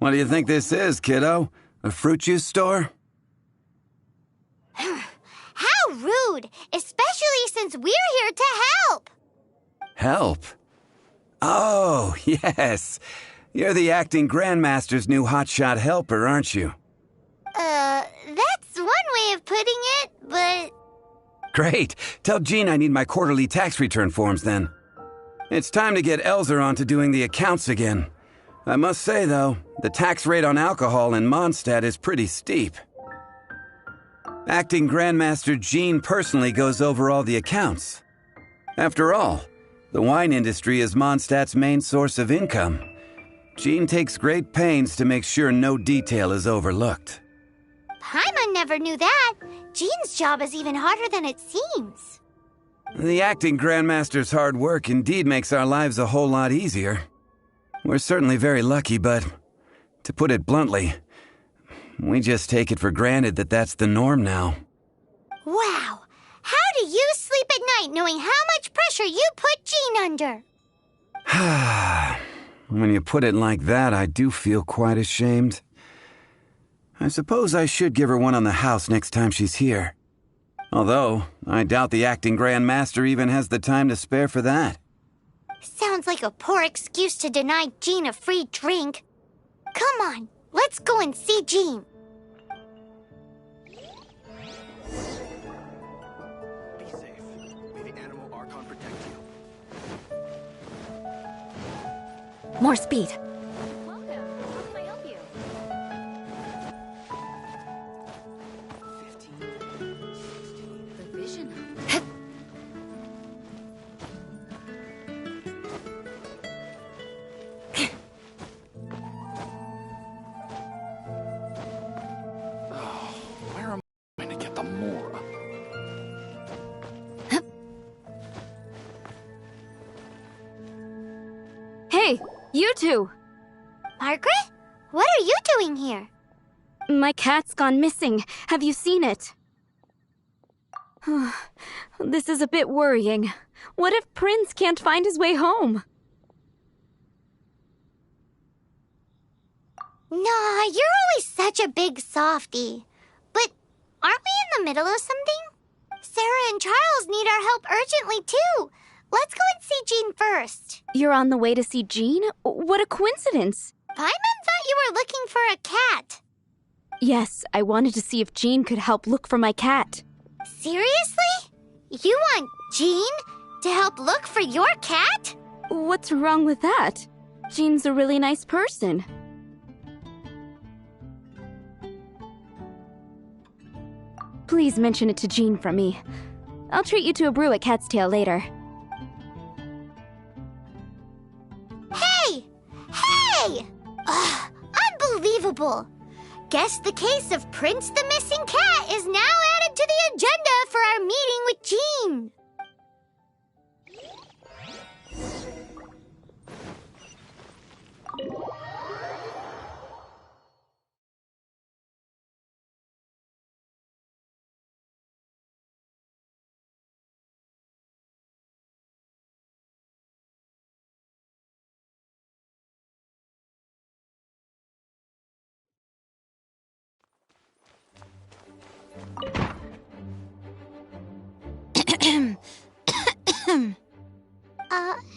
What do you think this is, kiddo? A fruit juice store? How rude! Especially since we're here to help! Help? Oh, yes. You're the acting Grandmaster's new hotshot helper, aren't you? That's one way of putting it, but... Great. Tell Jean I need my quarterly tax return forms then. It's time to get Elzer on to doing the accounts again. I must say, though, the tax rate on alcohol in Mondstadt is pretty steep. Acting Grandmaster Jean personally goes over all the accounts. After all, the wine industry is Mondstadt's main source of income. Jean takes great pains to make sure no detail is overlooked. Paimon never knew that. Jean's job is even harder than it seems. The acting Grandmaster's hard work indeed makes our lives a whole lot easier. We're certainly very lucky, but to put it bluntly, we just take it for granted that that's the norm now. Wow! How do you sleep at night knowing how much pressure you put Jean under? When you put it like that, I do feel quite ashamed. I suppose I should give her one on the house next time she's here. Although, I doubt the acting Grandmaster even has the time to spare for that. Sounds like a poor excuse to deny Jean a free drink. Come on, let's go and see Jean. Be safe. May the animal Archon protect you. More speed. Welcome. How can I help you? 15, 16. The vision. Where am I going to get the more? Hey, you two! Margaret? What are you doing here? My cat's gone missing. Have you seen it? This is a bit worrying. What if Prince can't find his way home? Nah, you're always such a big softie. But aren't we in the middle of something? Sarah and Charles need our help urgently, too. Let's go and see Jean first. You're on the way to see Jean? What a coincidence! Paimon thought you were looking for a cat. Yes, I wanted to see if Jean could help look for my cat. Seriously? You want Jean to help look for your cat? What's wrong with that? Jean's a really nice person. Please mention it to Jean from me. I'll treat you to a brew at Cat's Tail later. Hey! Hey! Ugh, unbelievable! Guess the case of Prince the Missing Cat is now added to the agenda for our meeting with Jean.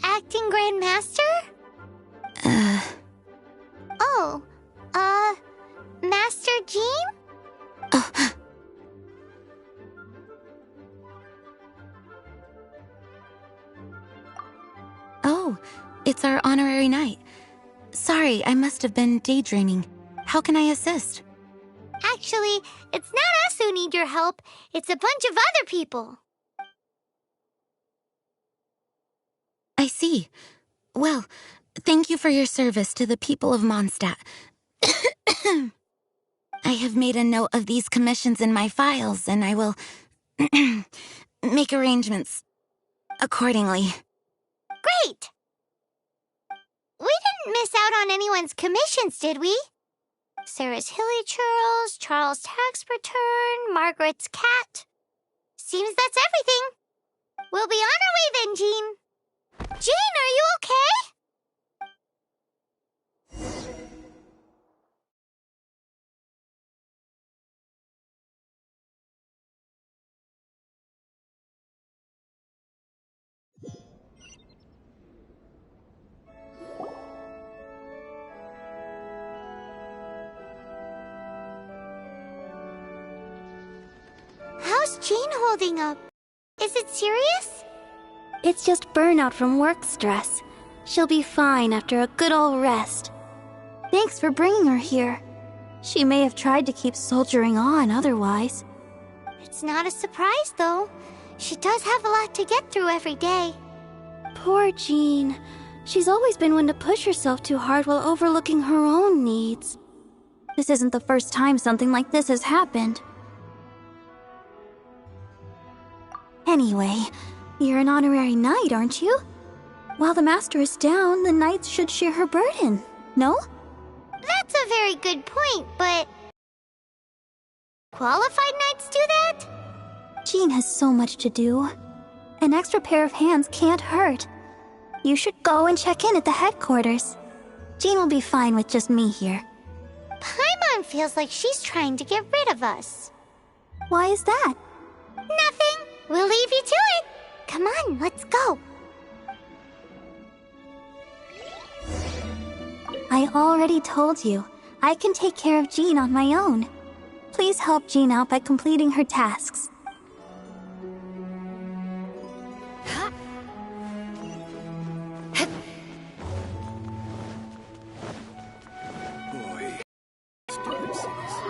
Acting Grandmaster? Oh, Master Jean? Oh, it's our honorary night. Sorry, I must have been daydreaming. How can I assist? Actually, it's not us who need your help. It's a bunch of other people. I see. Well, thank you for your service to the people of Mondstadt. I have made a note of these commissions in my files, and I will make arrangements accordingly. Great! We didn't miss out on anyone's commissions, did we? Sarah's hilly churls, Charles' tax return, Margaret's cat. Seems that's everything. We'll be on our way then, Jean. Jean, are you okay? Jean holding up? Is it serious? It's just burnout from work stress. She'll be fine after a good old rest. Thanks for bringing her here. She may have tried to keep soldiering on otherwise. It's not a surprise, though. She does have a lot to get through every day. Poor Jean. She's always been one to push herself too hard while overlooking her own needs. This isn't the first time something like this has happened. Anyway, you're an honorary knight, aren't you? While the master is down, the knights should share her burden, no? That's a very good point, but... qualified knights do that? Jean has so much to do. An extra pair of hands can't hurt. You should go and check in at the headquarters. Jean will be fine with just me here. Paimon feels like she's trying to get rid of us. Why is that? Nothing. We'll leave you to it. Come on, let's go. I already told you. I can take care of Jean on my own. Please help Jean out by completing her tasks. Boy, stupid cities.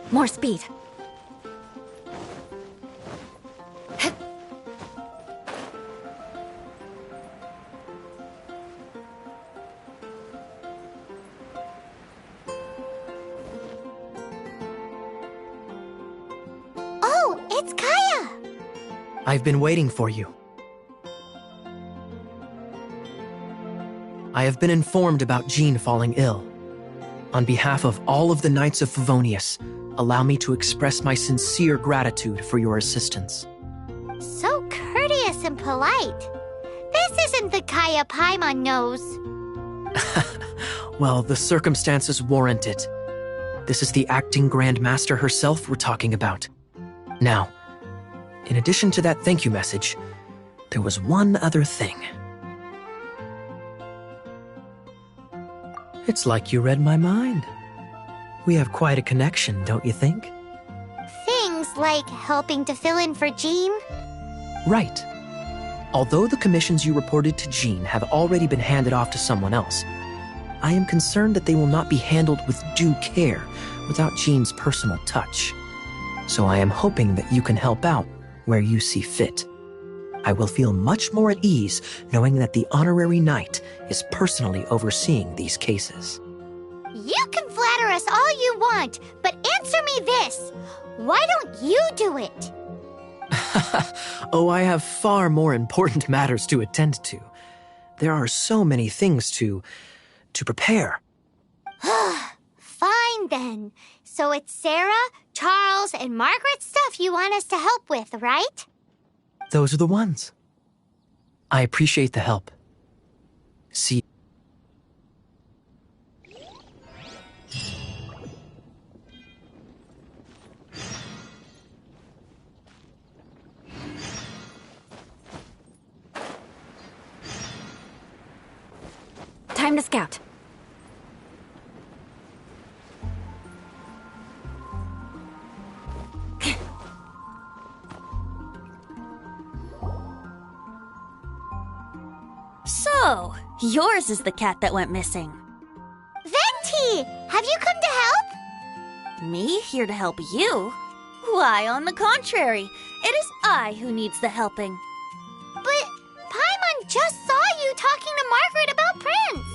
More speed. Oh, it's Kaya! I've been waiting for you. I have been informed about Jean falling ill. On behalf of all of the Knights of Favonius, allow me to express my sincere gratitude for your assistance. So courteous and polite. This isn't the Kaya Paimon knows. Well, the circumstances warrant it. This is the acting Grand Master herself we're talking about. Now, in addition to that thank you message, there was one other thing. It's like you read my mind. We have quite a connection, don't you think? Things like helping to fill in for Jean? Right. Although the commissions you reported to Jean have already been handed off to someone else, I am concerned that they will not be handled with due care without Jean's personal touch. So I am hoping that you can help out where you see fit. I will feel much more at ease knowing that the honorary knight is personally overseeing these cases. You can flatter us all you want, but answer me this. Why don't you do it? Oh, I have far more important matters to attend to. There are so many things to prepare. Fine then. So it's Sarah, Charles, and Margaret's stuff you want us to help with, right? Those are the ones. I appreciate the help. See. Time to scout. So, yours is the cat that went missing. Venti, have you come to help? Me here to help you? Why, on the contrary, it is I who needs the helping. But Paimon just saw you talking to Margaret about Prince.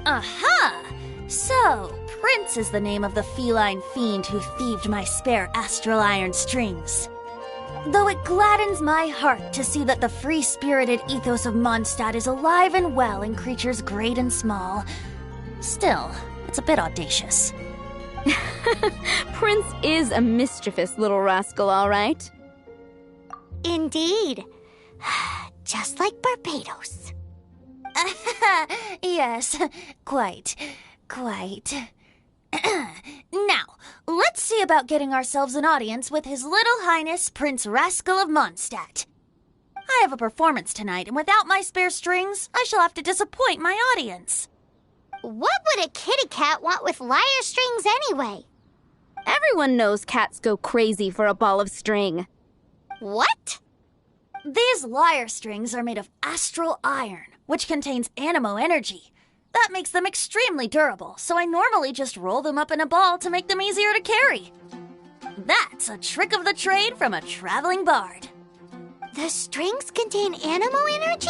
Aha! So, Prince is the name of the feline fiend who thieved my spare astral iron strings. Though it gladdens my heart to see that the free-spirited ethos of Mondstadt is alive and well in creatures great and small, still, it's a bit audacious. Prince is a mischievous little rascal, all right. Indeed. Just like Barbados. Yes, quite. Now, let's see about getting ourselves an audience with His Little Highness Prince Rascal of Mondstadt. I have a performance tonight, and without my spare strings, I shall have to disappoint my audience. What would a kitty cat want with lyre strings anyway? Everyone knows cats go crazy for a ball of string. What? These lyre strings are made of astral iron, which contains animo energy. That makes them extremely durable, so I normally just roll them up in a ball to make them easier to carry. That's a trick of the trade from a traveling bard. The strings contain animo energy?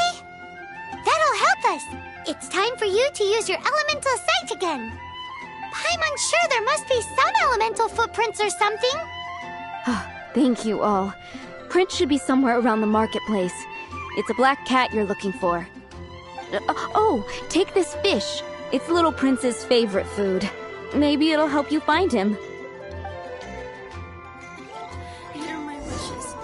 That'll help us. It's time for you to use your elemental sight again. Paimon sure there must be some elemental footprints or something. Thank you all. Prince should be somewhere around the marketplace. It's a black cat you're looking for. Oh, take this fish. It's Little Prince's favorite food. Maybe it'll help you find him. Here are my wishes.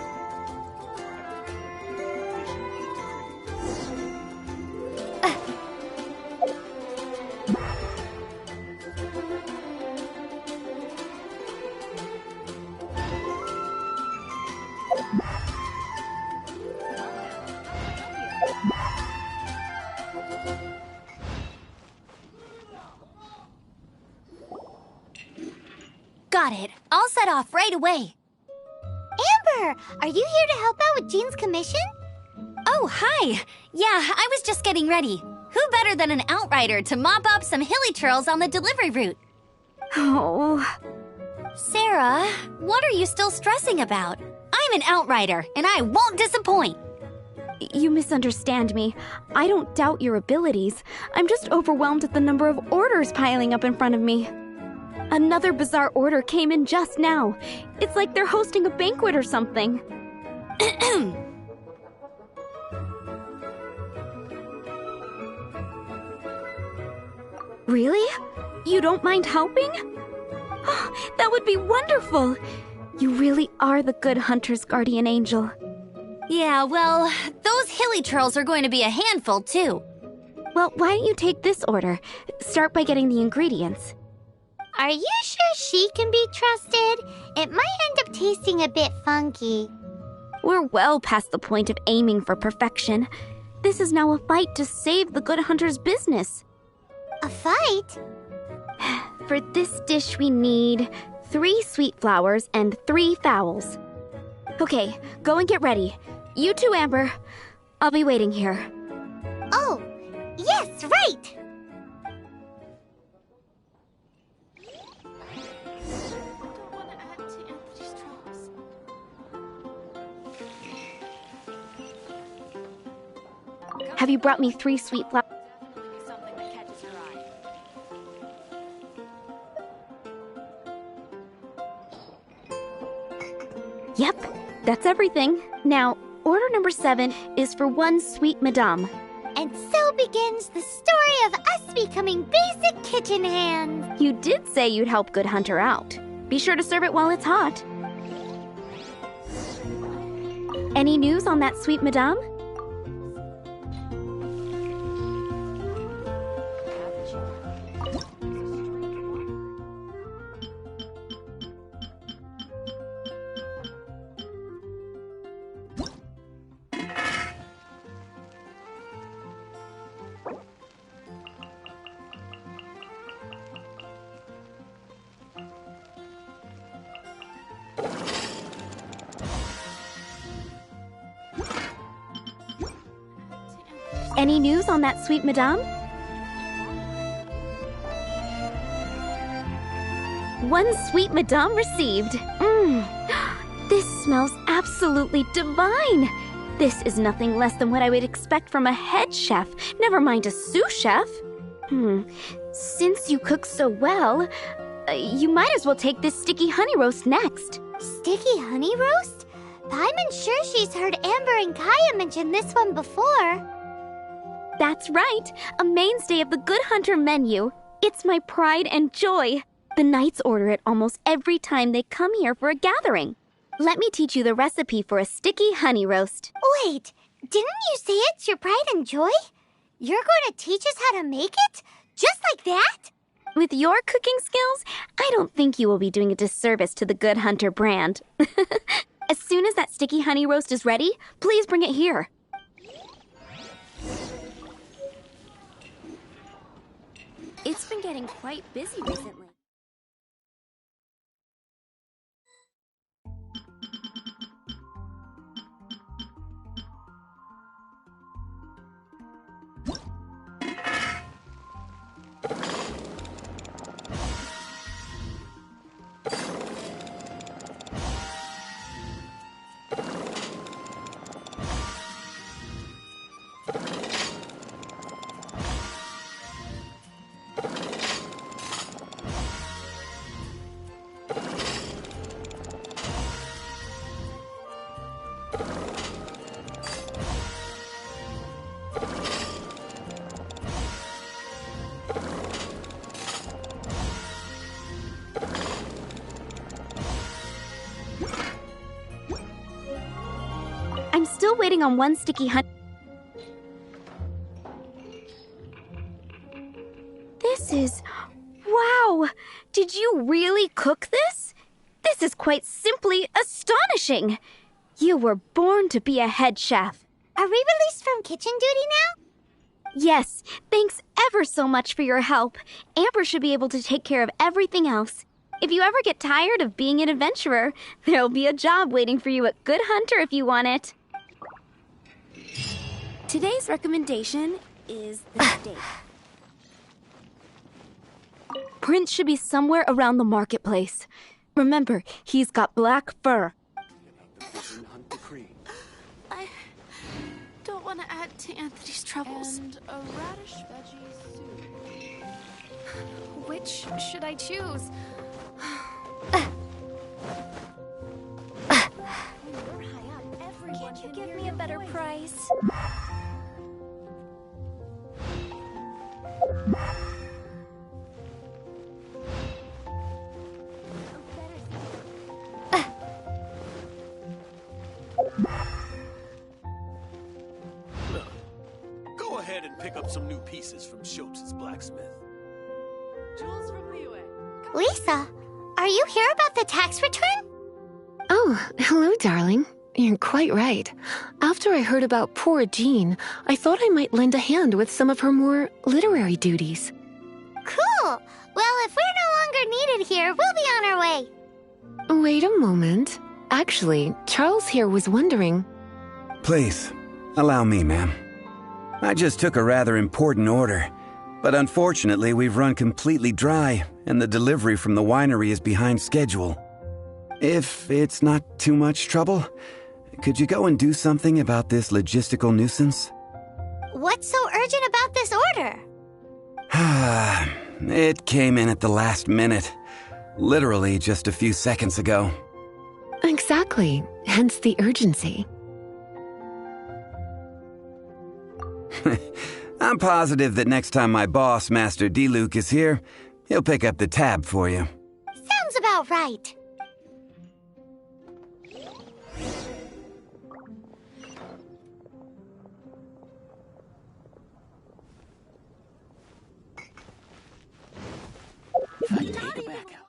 Got it. I'll set off right away. Amber, are you here to help out with Jean's commission? Oh, hi. Yeah, I was just getting ready. Who better than an outrider to mop up some hilly churls on the delivery route? Oh. Sarah, what are you still stressing about? I'm an outrider, and I won't disappoint. You misunderstand me. I don't doubt your abilities. I'm just overwhelmed at the number of orders piling up in front of me. Another bizarre order came in just now. It's like they're hosting a banquet or something. Really? You don't mind helping? Oh, that would be wonderful! You really are the good hunter's guardian angel. Yeah, well, those hilly churls are going to be a handful, too. Well, why don't you take this order? Start by getting the ingredients. Are you sure she can be trusted? It might end up tasting a bit funky. We're well past the point of aiming for perfection. This is now a fight to save the good hunter's business. A fight? For this dish we need 3 sweet flowers and 3 fowls. Okay, go and get ready. You too, Amber. I'll be waiting here. Oh, yes, right! Have you brought me 3 sweet flowers? Yep, that's everything. Now, order number 7 is for 1 sweet madame. And so begins the story of us becoming basic kitchen hands. You did say you'd help Good Hunter out. Be sure to serve it while it's hot. Any news on that sweet madame? Any news on that sweet madame? 1 sweet madame received. This smells absolutely divine. This is nothing less than what I would expect from a head chef, never mind a sous chef. Since you cook so well, you might as well take this sticky honey roast next. Sticky honey roast? I'm sure she's heard Amber and Kaya mention this one before. That's right, a mainstay of the Good Hunter menu. It's my pride and joy. The knights order it almost every time they come here for a gathering. Let me teach you the recipe for a sticky honey roast. Wait, Didn't you say it's your pride and joy? You're going to teach us how to make it? Just like that? With your cooking skills, I don't think you will be doing a disservice to the Good Hunter brand. As soon as that sticky honey roast is ready, please bring it here. It's been getting quite busy recently. I'm still waiting on one sticky honey. This is... Wow! Did you really cook this? This is quite simply astonishing! You were born to be a head chef. Are we released from kitchen duty now? Yes, thanks ever so much for your help. Amber should be able to take care of everything else. If you ever get tired of being an adventurer, there'll be a job waiting for you at Good Hunter if you want it. Today's recommendation is the steak. Prince should be somewhere around the marketplace. Remember, he's got black fur. I don't want to add to Anthony's troubles. And a radish veggie soup. Which should I choose? Can't you give me a better price? Go ahead and pick up some new pieces from Schultz's blacksmith. Jules from Leeway. Lisa, are you here about the tax return? Oh, hello, darling. You're quite right. After I heard about poor Jean, I thought I might lend a hand with some of her more literary duties. Cool. Well, if we're no longer needed here, we'll be on our way. Wait a moment. Actually, Charles here was wondering... Please, allow me, ma'am. I just took a rather important order, but unfortunately we've run completely dry, and the delivery from the winery is behind schedule. If it's not too much trouble, could you go and do something about this logistical nuisance? What's so urgent about this order? It came in at the last minute. Literally just a few seconds ago. Exactly. Hence the urgency. I'm positive that next time my boss, Master D-Luke, is here, he'll pick up the tab for you. Sounds about right. If I take it back out.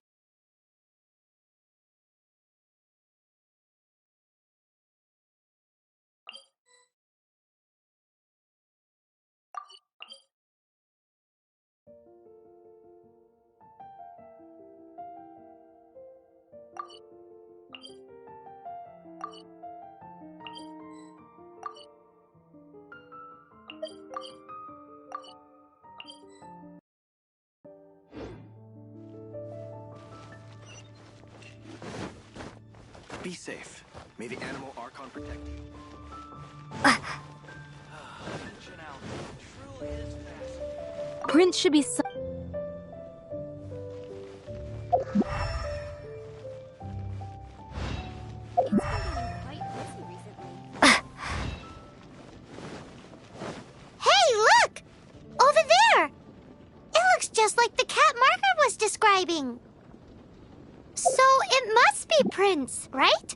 Be safe. May the animal Archon protect you. Prince should be so... Hey, look! Over there! It looks just like the cat Margaret was describing. So it must be Prince, right?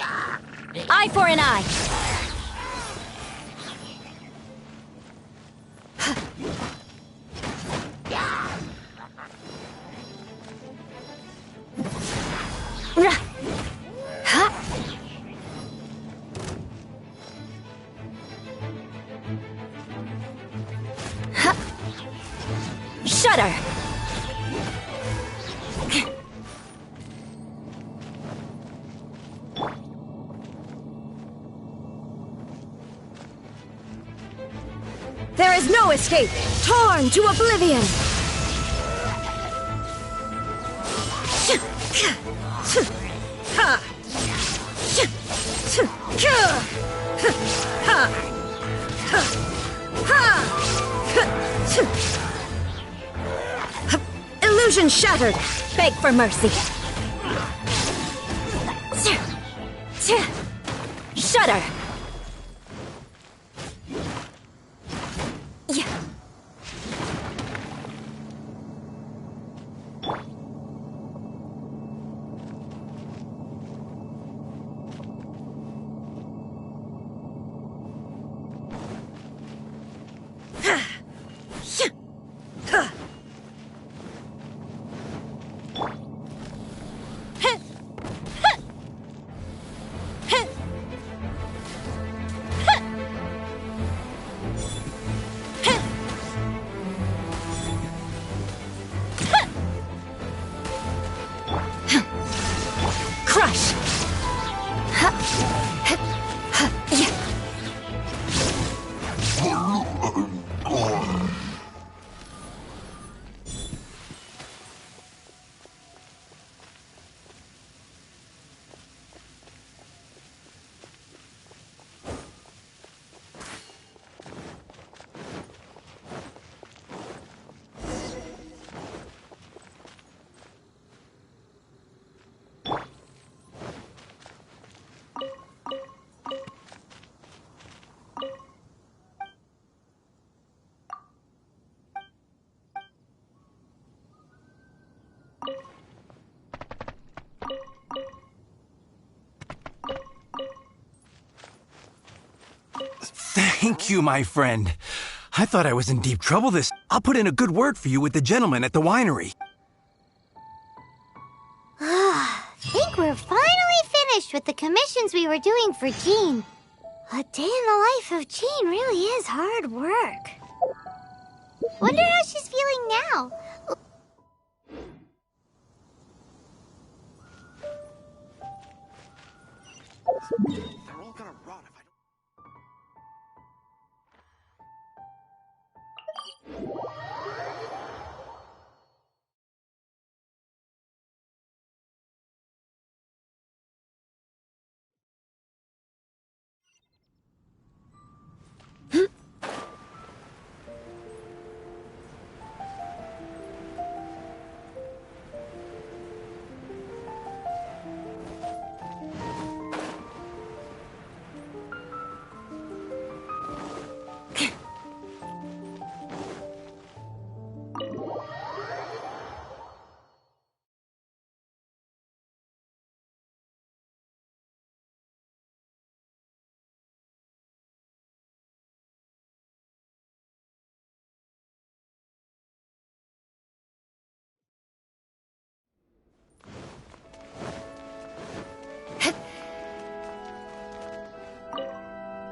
Eye for an eye. Shudder. There is no escape! Torn to oblivion! Illusion shattered! Beg for mercy! Shudder! Crush! Thank you, my friend. I thought I was in deep trouble this. I'll put in a good word for you with the gentleman at the winery. Think we're finally finished with the commissions we were doing for Jean. A day in the life of Jean really is hard work. Wonder how she's feeling now. They're all gonna rot if I don't...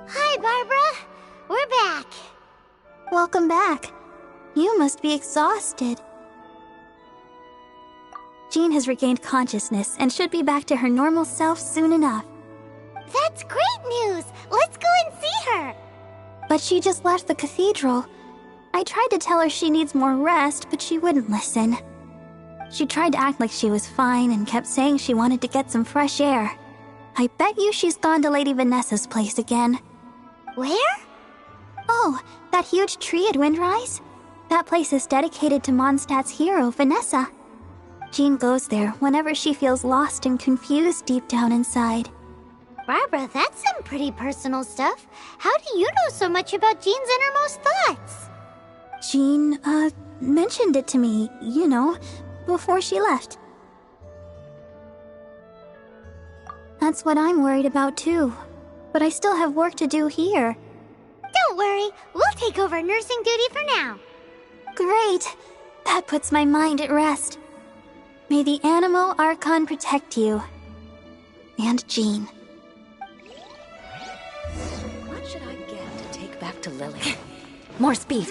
Hi, Barbara. We're back. Welcome back. You must be exhausted. Jean has regained consciousness and should be back to her normal self soon enough. That's great news. Let's go and see her. But she just left the cathedral. I tried to tell her she needs more rest, but she wouldn't listen. She tried to act like she was fine and kept saying she wanted to get some fresh air. I bet you she's gone to Lady Vanessa's place again. Where? Oh, that huge tree at Windrise? That place is dedicated to Mondstadt's hero, Vanessa. Jean goes there whenever she feels lost and confused deep down inside. Barbara, that's some pretty personal stuff. How do you know so much about Jean's innermost thoughts? Jean, mentioned it to me, before she left. That's what I'm worried about too. But I still have work to do here. Don't worry, we'll take over nursing duty for now. Great! That puts my mind at rest. May the Animo Archon protect you. And Jean. What should I get to take back to Lily? More speed.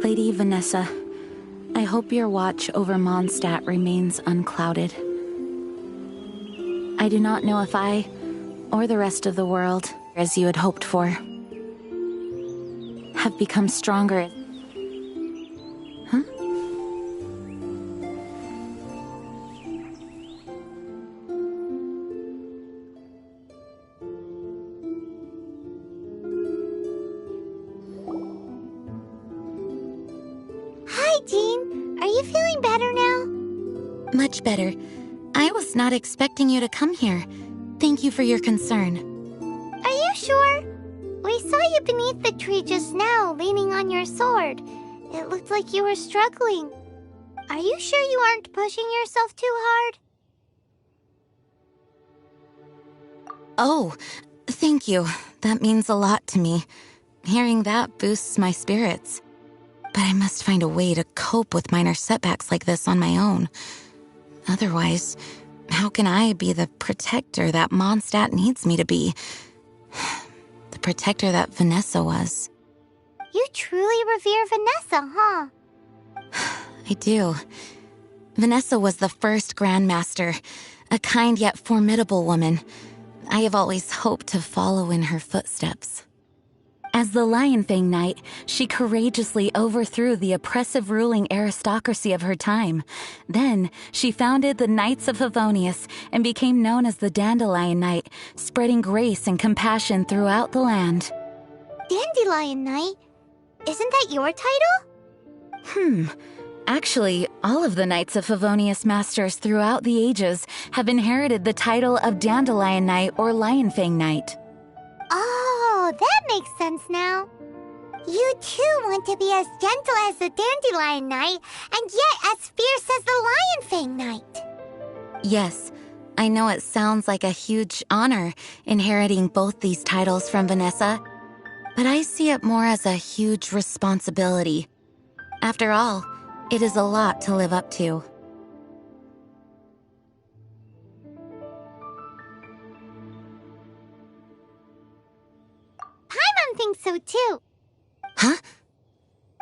Lady Vanessa, I hope your watch over Mondstadt remains unclouded. I do not know if I, or the rest of the world, as you had hoped for, have become stronger. Huh? Hi, Jean. Are you feeling better now? Much better. I was not expecting you to come here. Thank you for your concern. Are you sure? We saw you beneath the tree just now, leaning on your sword. It looked like you were struggling. Are you sure you aren't pushing yourself too hard? Oh, thank you. That means a lot to me. Hearing that boosts my spirits. But I must find a way to cope with minor setbacks like this on my own. Otherwise, how can I be the protector that Mondstadt needs me to be? The protector that Vanessa was. You truly revere Vanessa, huh? I do. Vanessa was the first Grandmaster, a kind yet formidable woman. I have always hoped to follow in her footsteps. As the Lionfang Knight, she courageously overthrew the oppressive ruling aristocracy of her time. Then, she founded the Knights of Favonius and became known as the Dandelion Knight, spreading grace and compassion throughout the land. Dandelion Knight? Isn't that your title? Actually, all of the Knights of Favonius Masters throughout the ages have inherited the title of Dandelion Knight or Lionfang Knight. Oh, that makes sense now. You too want to be as gentle as the Dandelion Knight, and yet as fierce as the Lionfang Knight. Yes, I know it sounds like a huge honor, inheriting both these titles from Vanessa, but I see it more as a huge responsibility. After all, it is a lot to live up to. Paimon thinks so too. Huh?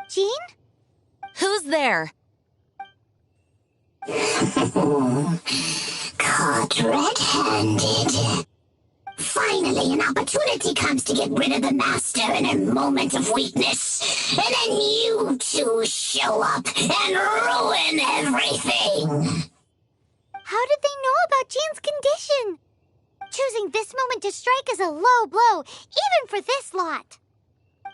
Jean? Who's there? Caught red-handed. Finally, an opportunity comes to get rid of the Master in a moment of weakness. And then you two show up and ruin everything. How did they know about Jean's condition? Choosing this moment to strike is a low blow, even for this lot.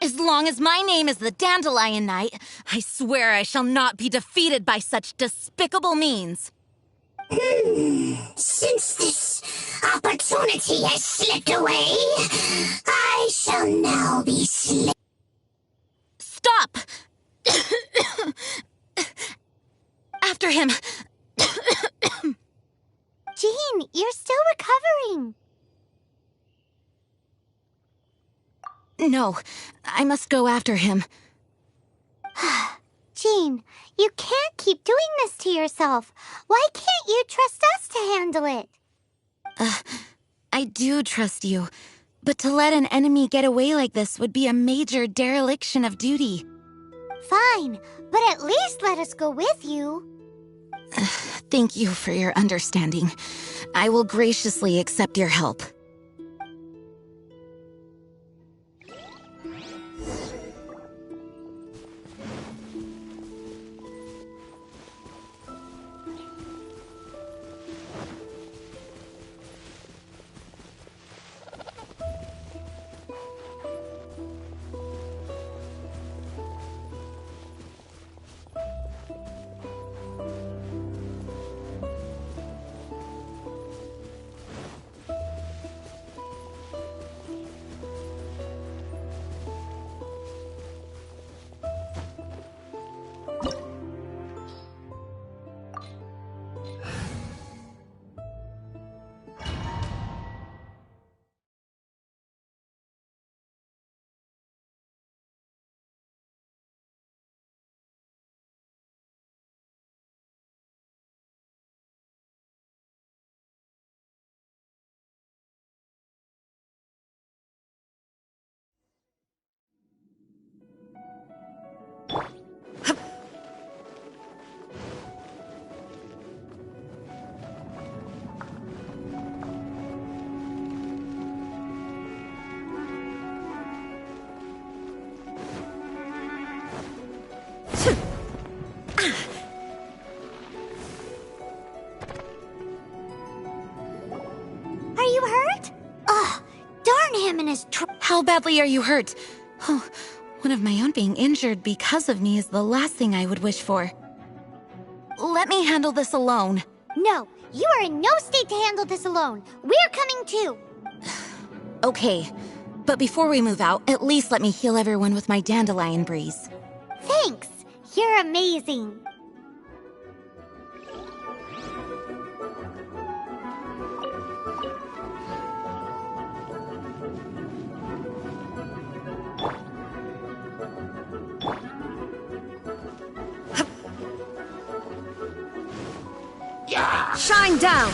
As long as my name is the Dandelion Knight, I swear I shall not be defeated by such despicable means. Since this opportunity has slipped away, I shall now be Stop! After him! Jean, you're still recovering. No, I must go after him. Jean, you can't keep doing this to yourself. Why can't you trust us to handle it? I do trust you, but to let an enemy get away like this would be a major dereliction of duty. Fine, but at least let us go with you. Thank you for your understanding. I will graciously accept your help. Are you hurt? Ugh, darn him and his How badly are you hurt? Oh, one of my own being injured because of me is the last thing I would wish for. Let me handle this alone. No, you are in no state to handle this alone. We're coming too. Okay, but before we move out, at least let me heal everyone with my dandelion breeze. Thanks. You're amazing. Shine down!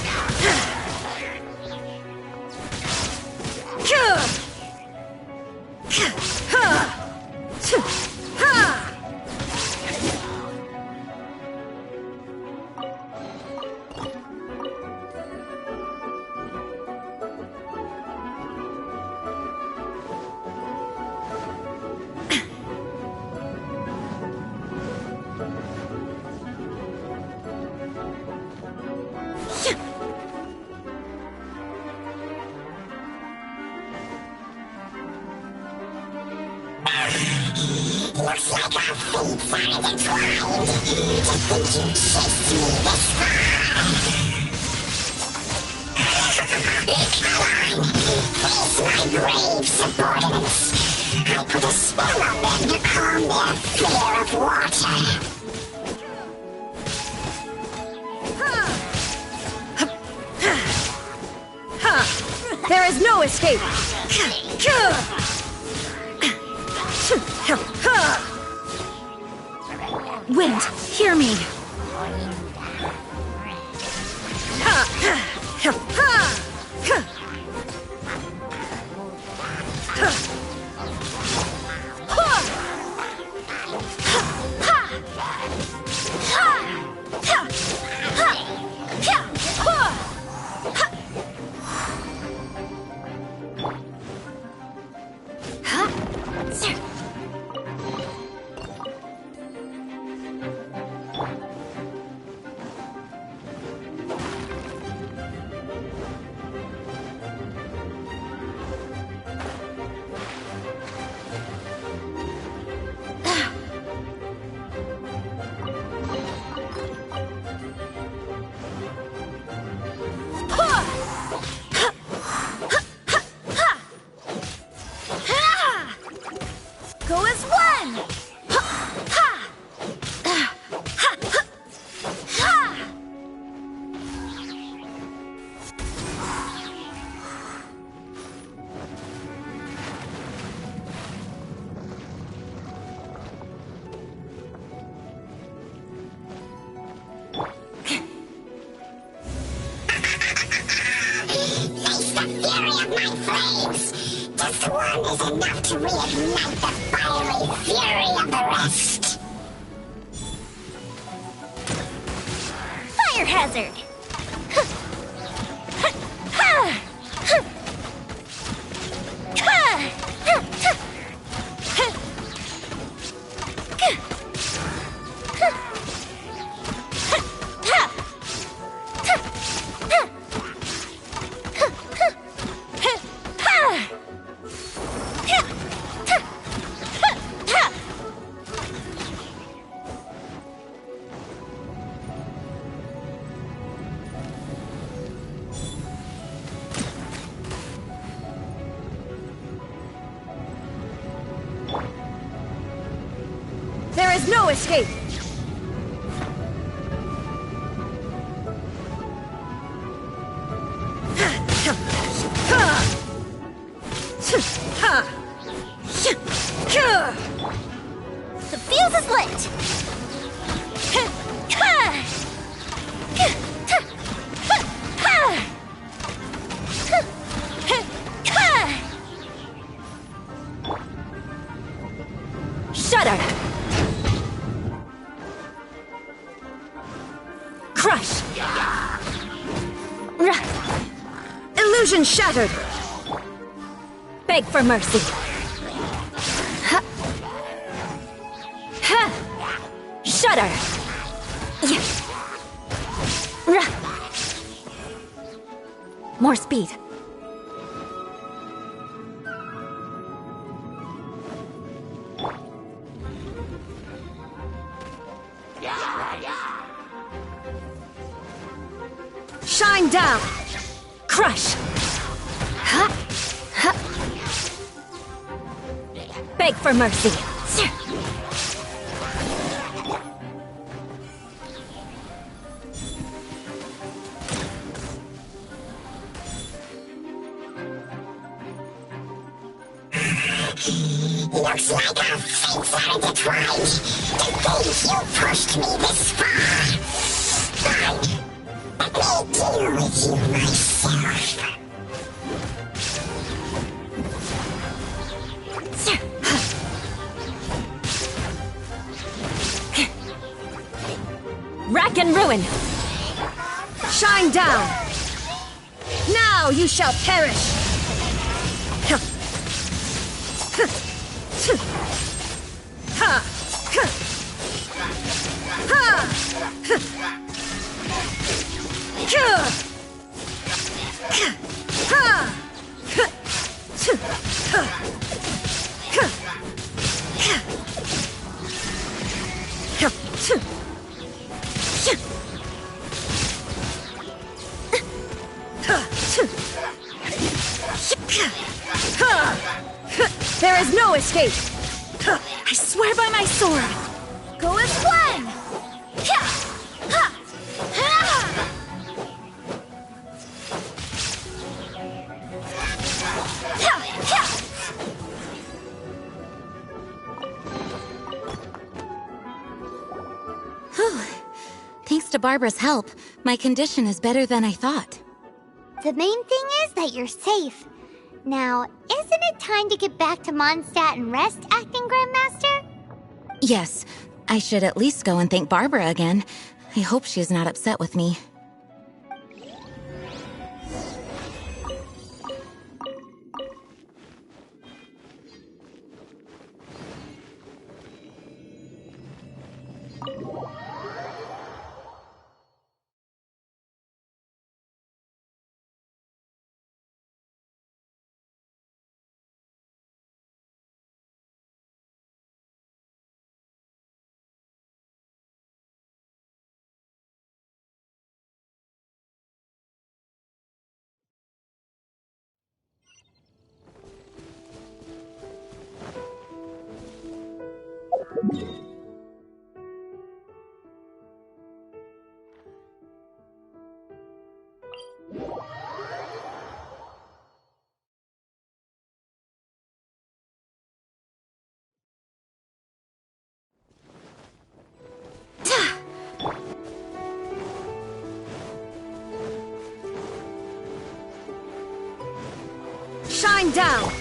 Looks like our fates are intertwined. To think you chased me this far. Face my brave subordinates. I put a spell on them to calm their fear of water. There is no escape! Wind, hear me! Go as one! Face the fury of my flames. Just one is enough to reignite the fiery fury of the rest. desert. There is no escape! The fuse is lit! Shudder! Crush! Illusion shattered! Beg for mercy! Shudder! More speed. Shine down! Crush! Beg for mercy! Looks like our fates are intertwined. To think you pushed me this far. Fine. Let me deal with you myself. Rack and ruin! Shine down! Now you shall perish! There is no escape! I swear by my sword! Go as one! Whew. Thanks to Barbara's help, my condition is better than I thought. The main thing is that you're safe. Now, isn't it time to get back to Mondstadt and rest, Acting Grandmaster? Yes, I should at least go and thank Barbara again. I hope she's not upset with me. Shine down!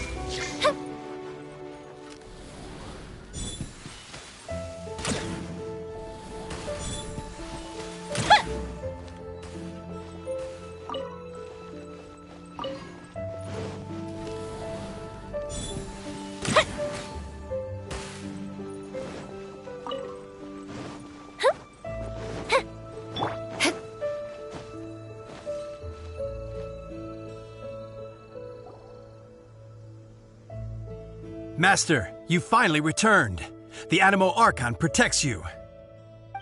Master, you finally returned. The Animo Archon protects you.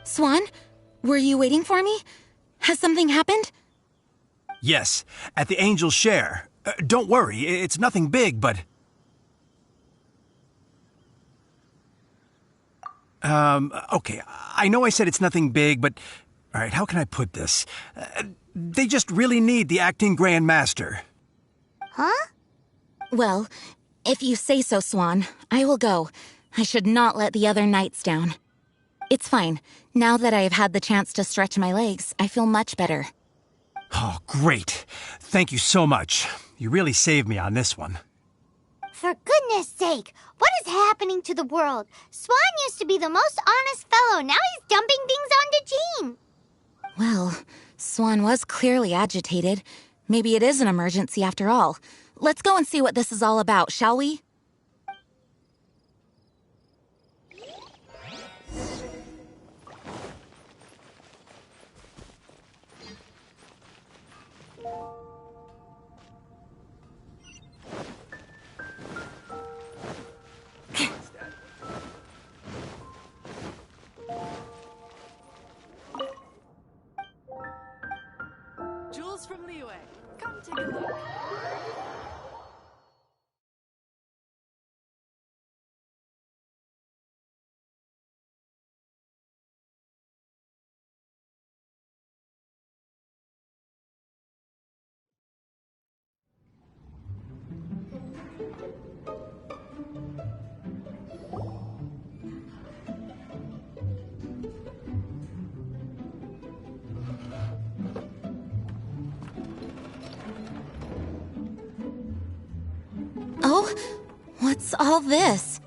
Swan, were you waiting for me? Has something happened? Yes, at the Angel's Share. Don't worry, it's nothing big, but... Okay, I know I said it's nothing big, but... Alright, how can I put this? They just really need the acting Grand Master. Huh? Well, if you say so, Swan, I will go. I should not let the other knights down. It's fine. Now that I have had the chance to stretch my legs, I feel much better. Oh, great. Thank you so much. You really saved me on this one. For goodness sake, what is happening to the world? Swan used to be the most honest fellow. Now he's dumping things onto Jean. Well, Swan was clearly agitated. Maybe it is an emergency after all. Let's go and see what this is all about, shall we? Jules from Liyue, come take a look. Oh, what's all this?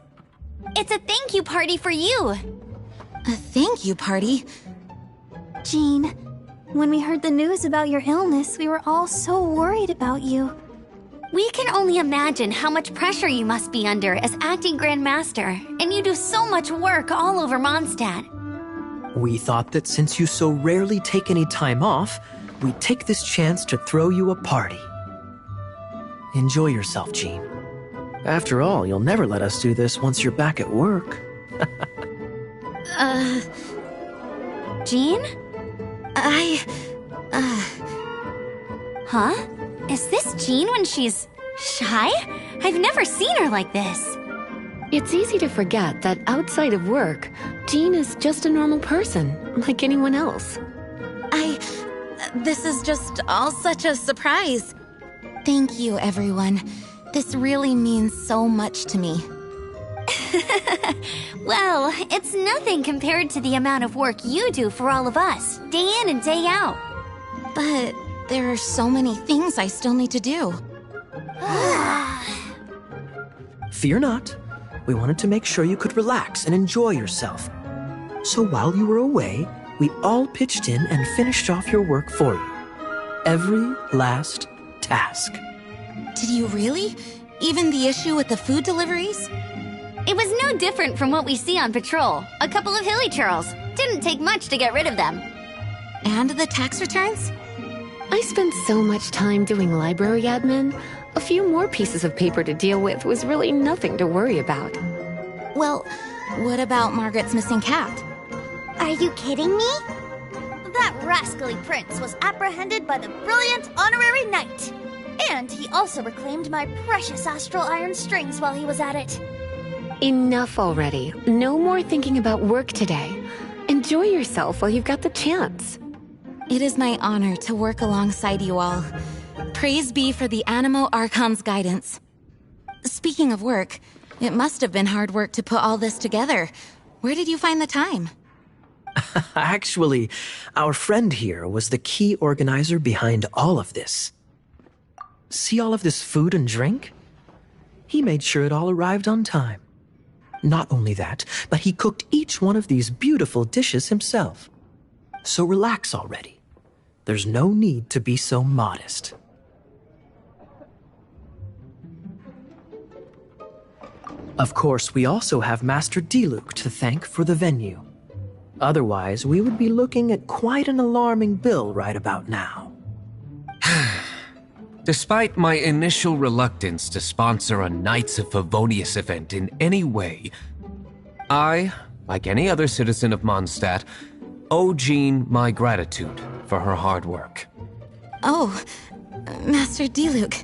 It's a thank you party for you. A thank you party? Jean, when we heard the news about your illness, we were all so worried about you. We can only imagine how much pressure you must be under as acting Grand Master, and you do so much work all over Mondstadt. We thought that since you so rarely take any time off, we'd take this chance to throw you a party. Enjoy yourself, Jean. After all, you'll never let us do this once you're back at work. Jean? Huh? Is this Jean when she's shy? I've never seen her like this. It's easy to forget that outside of work, Jean is just a normal person, like anyone else. This is just all such a surprise. Thank you, everyone. This really means so much to me. Well, it's nothing compared to the amount of work you do for all of us, day in and day out. But there are so many things I still need to do. Fear not. We wanted to make sure you could relax and enjoy yourself. So while you were away, we all pitched in and finished off your work for you. Every last task. Did you really? Even the issue with the food deliveries? It was no different from what we see on patrol. A couple of hilly churls. Didn't take much to get rid of them. And the tax returns? I spent so much time doing library admin. A few more pieces of paper to deal with was really nothing to worry about. Well, what about Margaret's missing cat? Are you kidding me? That rascally prince was apprehended by the brilliant honorary knight. And he also reclaimed my precious astral iron strings while he was at it. Enough already. No more thinking about work today. Enjoy yourself while you've got the chance. It is my honor to work alongside you all. Praise be for the Animo Archon's guidance. Speaking of work, it must have been hard work to put all this together. Where did you find the time? Actually, our friend here was the key organizer behind all of this. See all of this food and drink? He made sure it all arrived on time. Not only that, but he cooked each one of these beautiful dishes himself. So relax already. There's no need to be so modest. Of course, we also have Master Diluc to thank for the venue. Otherwise, we would be looking at quite an alarming bill right about now. Despite my initial reluctance to sponsor a Knights of Favonius event in any way, I, like any other citizen of Mondstadt, owe Jean my gratitude for her hard work. Oh, Master Diluc,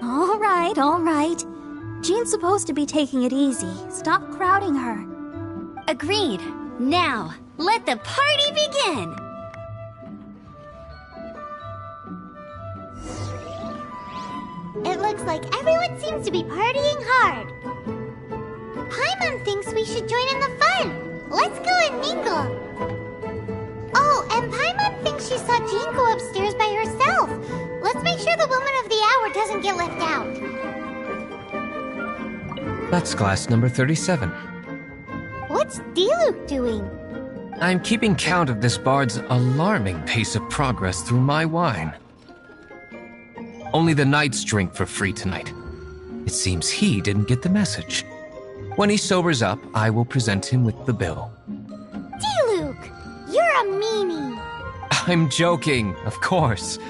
All right. Jean's supposed to be taking it easy. Stop crowding her. Agreed. Now, let the party begin! It looks like everyone seems to be partying hard. Paimon thinks we should join in the fun. Let's go and mingle. Oh, and Paimon thinks she saw Jean go upstairs by herself. Let's make sure the woman of the hour doesn't get left out. That's glass number 37. What's Diluc doing? I'm keeping count of this bard's alarming pace of progress through my wine. Only the knights drink for free tonight. It seems he didn't get the message. When he sobers up, I will present him with the bill. Diluc, you're a meanie. I'm joking, of course.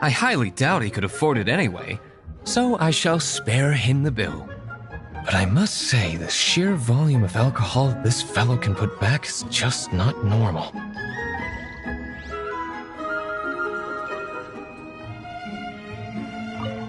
I highly doubt he could afford it anyway, so I shall spare him the bill. But I must say, the sheer volume of alcohol this fellow can put back is just not normal.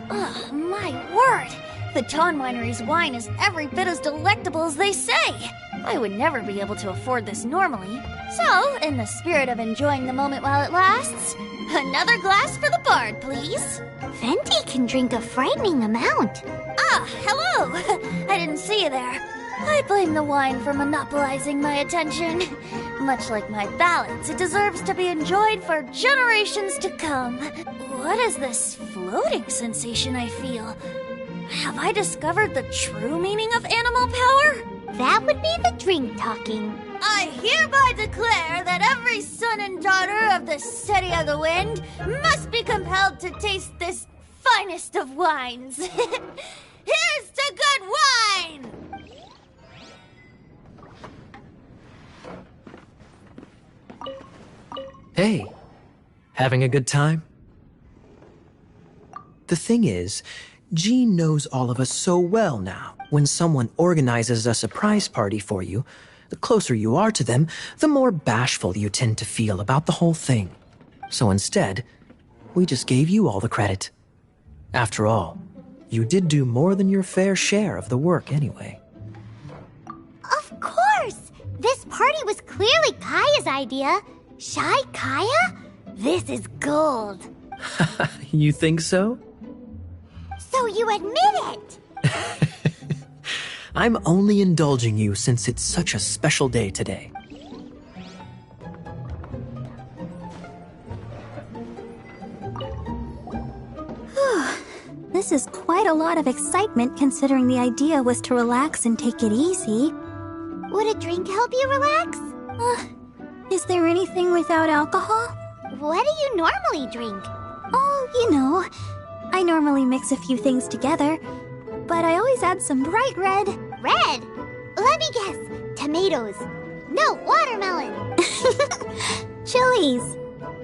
Ugh, my word! The Dawn Winery's wine is every bit as delectable as they say. I would never be able to afford this normally. So, in the spirit of enjoying the moment while it lasts, another glass for the bard, please. Venti can drink a frightening amount. Ah, hello! I didn't see you there. I blame the wine for monopolizing my attention. Much like my ballads, it deserves to be enjoyed for generations to come. What is this floating sensation I feel? Have I discovered the true meaning of animal power? That would be the drink talking. I hereby declare that every son and daughter of the City of the Wind must be compelled to taste this finest of wines. Here's to good wine! Hey, having a good time? The thing is, Jean knows all of us so well now. When someone organizes a surprise party for you, the closer you are to them, the more bashful you tend to feel about the whole thing. So instead, we just gave you all the credit. After all, you did do more than your fair share of the work anyway. Of course! This party was clearly Kaya's idea. Shy Kaya? This is gold. You think so? So you admit it! I'm only indulging you since it's such a special day today. This is quite a lot of excitement considering the idea was to relax and take it easy. Would a drink help you relax? Is there anything without alcohol? What do you normally drink? Oh, you know, I normally mix a few things together, but I always add some bright red. Red? Let me guess. Tomatoes. No, watermelon. Chilies.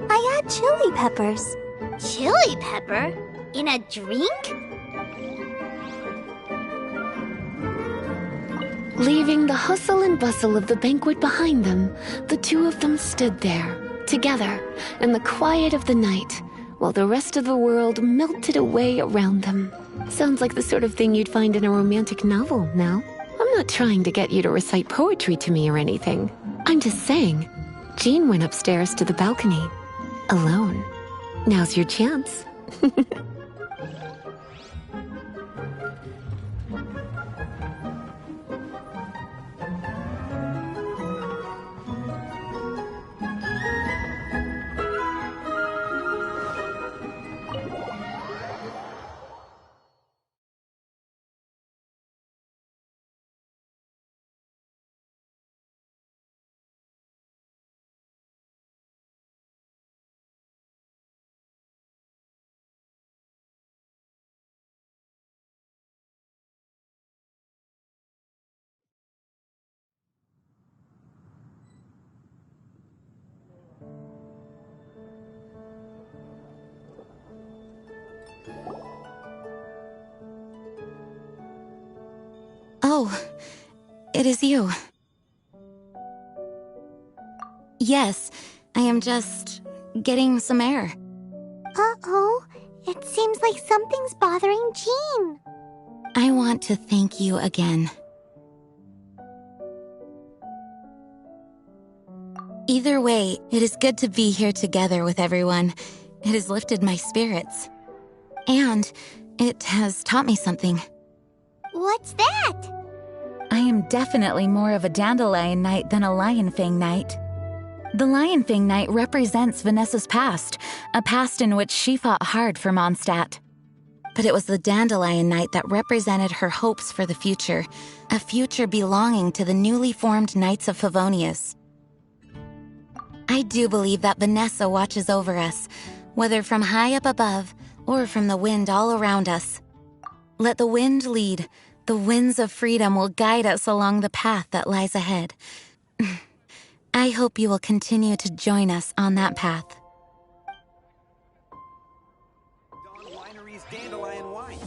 I add chili peppers. Chili pepper? In a drink? Leaving the hustle and bustle of the banquet behind them, the two of them stood there, together, in the quiet of the night, while the rest of the world melted away around them. Sounds like the sort of thing you'd find in a romantic novel, now. I'm not trying to get you to recite poetry to me or anything. I'm just saying, Jean went upstairs to the balcony, alone. Now's your chance. Oh, it is you. Yes, I am just getting some air. Uh-oh, it seems like something's bothering Jean. I want to thank you again. Either way, it is good to be here together with everyone. It has lifted my spirits. And it has taught me something. What's that? I am definitely more of a Dandelion Knight than a Lionfang Knight. The Lionfang Knight represents Vanessa's past, a past in which she fought hard for Mondstadt. But it was the Dandelion Knight that represented her hopes for the future, a future belonging to the newly formed Knights of Favonius. I do believe that Vanessa watches over us, whether from high up above or from the wind all around us. Let the wind lead. The winds of freedom will guide us along the path that lies ahead. I hope you will continue to join us on that path. Dawn Winery's Dandelion Wine.